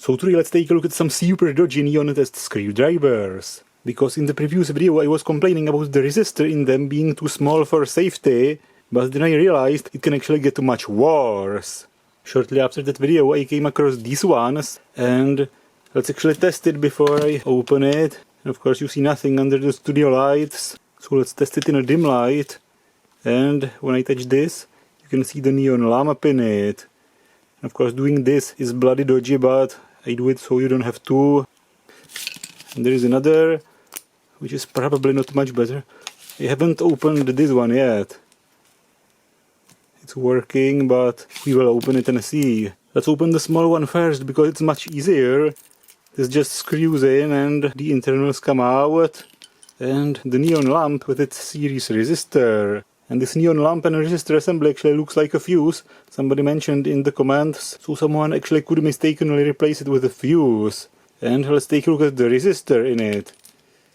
So today let's take a look at some super dodgy neon test screwdrivers. Because in the previous video I was complaining about the resistor in them being too small for safety, but then I realized it can actually get much worse. Shortly after that video I came across these ones, and let's actually test it before I open it. And of course you see nothing under the studio lights, so let's test it in a dim light. And when I touch this, you can see the neon lamp in it. And of course doing this is bloody dodgy, but I do it so you don't have to. And there is another, which is probably not much better. I haven't opened this one yet. It's working, but we will open it and see. Let's open the small one first, because it's much easier. This just screws in and the internals come out. And the neon lamp with its series resistor. And this neon lamp and resistor assembly actually looks like a fuse. Somebody mentioned in the comments, so someone actually could mistakenly replace it with a fuse. And let's take a look at the resistor in it.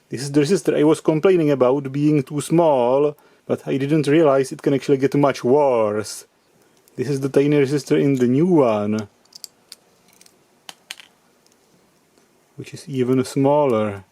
This is the resistor I was complaining about being too small, but I didn't realize it can actually get much worse. This is the tiny resistor in the new one, which is even smaller.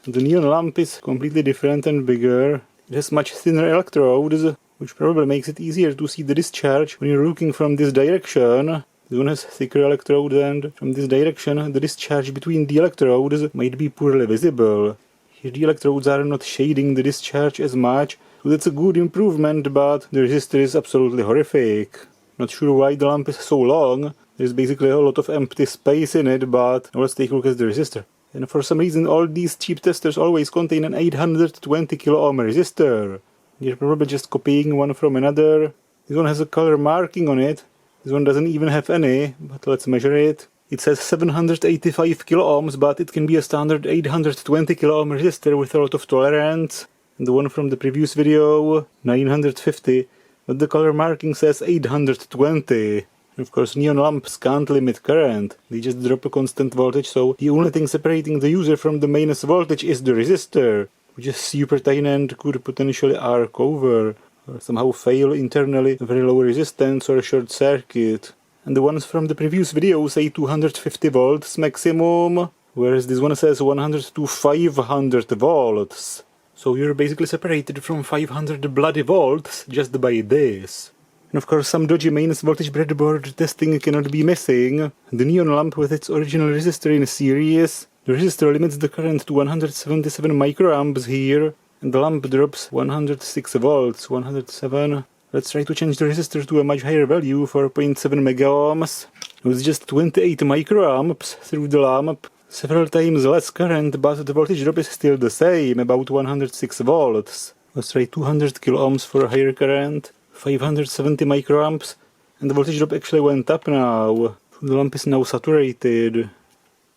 The neon lamp is completely different and bigger. It has much thinner electrodes, which probably makes it easier to see the discharge when you're looking from this direction. This one has thicker electrodes, and from this direction the discharge between the electrodes might be poorly visible. Here the electrodes are not shading the discharge as much, so that's a good improvement, but the resistor is absolutely horrific. Not sure why the lamp is so long. There's basically a lot of empty space in it, but now let's take a look at the resistor. And for some reason all these cheap testers always contain an 820 kilo ohm resistor. You're probably just copying one from another. This one has a color marking on it. This one doesn't even have any, but let's measure it. It says 785 kilo ohms, but it can be a standard 820 kilo ohm resistor with a lot of tolerance. And the one from the previous video, 950, but the color marking says 820. Of course, neon lamps can't limit current, they just drop a constant voltage, so the only thing separating the user from the mains voltage is the resistor, which is super tiny and could potentially arc over, or somehow fail internally, a very low resistance or a short circuit. And the ones from the previous video say 250 volts maximum, whereas this one says 100 to 500 volts. So you're basically separated from 500 bloody volts just by this. And of course some dodgy mains voltage breadboard testing cannot be missing. The neon lamp with its original resistor in series. The resistor limits the current to 177 microamps here, and the lamp drops 106 volts, 107. Let's try to change the resistor to a much higher value, 4.7 megaohms. With just 28 microamps through the lamp. Several times less current, but the voltage drop is still the same, about 106 volts. Let's try 200 kilo ohms for a higher current. 570 microamps, and the voltage drop actually went up now. The lamp is now saturated.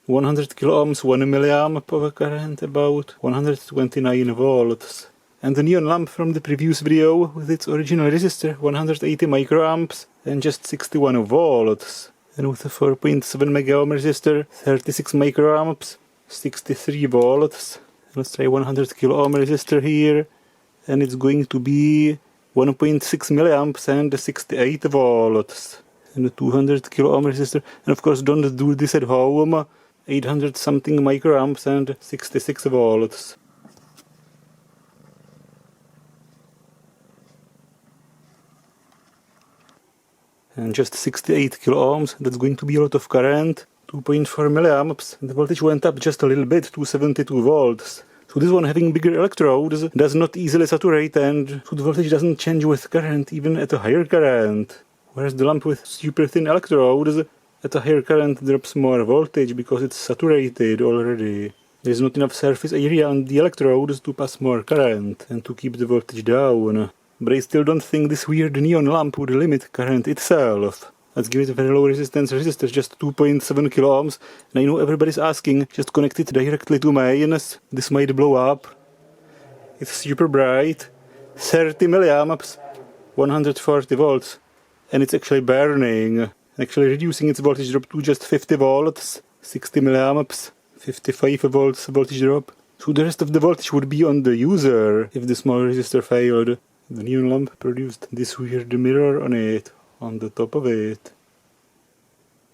100 kilo ohms, 1 milliamp of a current, about 129 volts. And the neon lamp from the previous video with its original resistor, 180 microamps and just 61 volts. And with a 4.7 megaohm resistor, 36 microamps, 63 volts. Let's try 100 kilo ohm resistor here, and it's going to be 1.6 milliamps and 68 volts. And a 200 kilo ohm resistor. And of course don't do this at home. 800 something microamps and 66 volts. And just 68 kilo ohms. That's going to be a lot of current. 2.4 milliamps. And the voltage went up just a little bit to 72 volts. So this one having bigger electrodes does not easily saturate, and so the voltage doesn't change with current even at a higher current. Whereas the lamp with super thin electrodes at a higher current drops more voltage because it's saturated already. There's not enough surface area on the electrodes to pass more current and to keep the voltage down. But I still don't think this weird neon lamp would limit current itself. Let's give it a very low resistance resistor, just 2.7 kilo ohms. And I know everybody's asking, just connect it directly to mains. This might blow up. It's super bright. 30 milliamps, 140 volts. And it's actually burning. Actually reducing its voltage drop to just 50 volts. 60 milliamps, 55 volts voltage drop. So the rest of the voltage would be on the user if the small resistor failed. The neon lamp produced this weird mirror on it, on the top of it.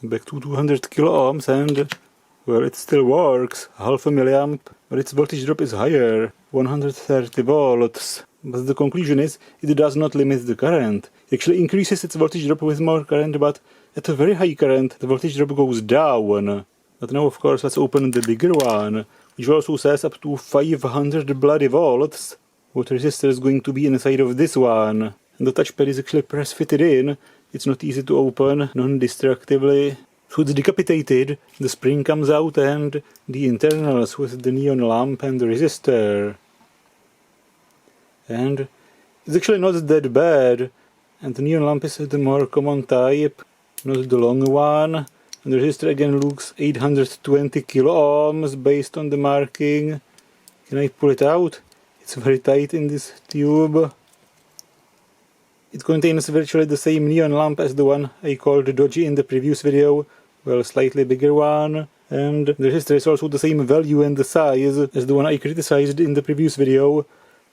back to 200 kilo ohms, and well, it still works, half a milliamp, but its voltage drop is higher, 130 volts. But the conclusion is, it does not limit the current. It actually increases its voltage drop with more current, but at a very high current, the voltage drop goes down. But now, of course, let's open the bigger one, which also says up to 500 bloody volts. What resistor is going to be inside of this one? And the touchpad is actually press-fitted in. It's not easy to open non-destructively. So it's decapitated, the spring comes out, and the internals with the neon lamp and the resistor. And it's actually not that bad, and the neon lamp is the more common type, not the long one. And the resistor again looks 820 kilo ohms based on the marking. Can I pull it out? It's very tight in this tube. It contains virtually the same neon lamp as the one I called dodgy in the previous video. Well, slightly bigger one, and the resistor is also the same value and the size as the one I criticized in the previous video,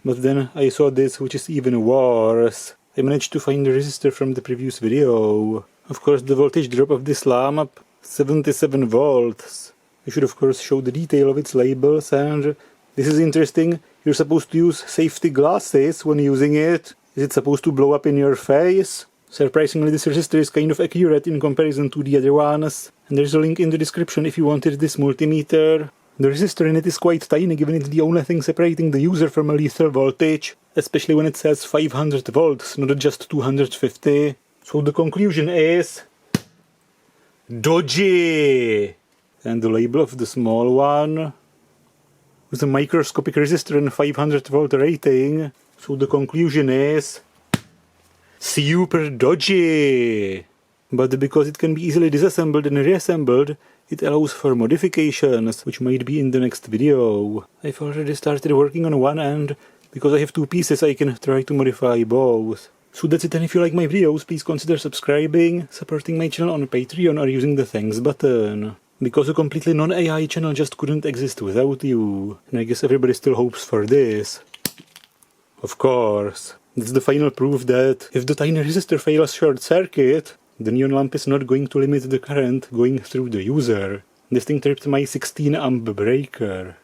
but then I saw this, which is even worse. I managed to find the resistor from the previous video. Of course, the voltage drop of this lamp, 77 volts. I should of course show the detail of its labels, and this is interesting. You're supposed to use safety glasses when using it. Is it supposed to blow up in your face? Surprisingly, this resistor is kind of accurate in comparison to the other ones, and there's a link in the description if you wanted this multimeter. The resistor in it is quite tiny, given it's the only thing separating the user from a lethal voltage, especially when it says 500 volts, not just 250. So the conclusion is... dodgy! And the label of the small one, with a microscopic resistor and 500 volt rating. So the conclusion is... super dodgy! But because it can be easily disassembled and reassembled, it allows for modifications, which might be in the next video. I've already started working on one, and because I have two pieces I can try to modify both. So that's it, and if you like my videos, please consider subscribing, supporting my channel on Patreon, or using the thanks button. Because a completely non-AI channel just couldn't exist without you. And I guess everybody still hopes for this. Of course. That's the final proof that if the tiny resistor fails short circuit, the neon lamp is not going to limit the current going through the user. This thing tripped my 16 amp breaker.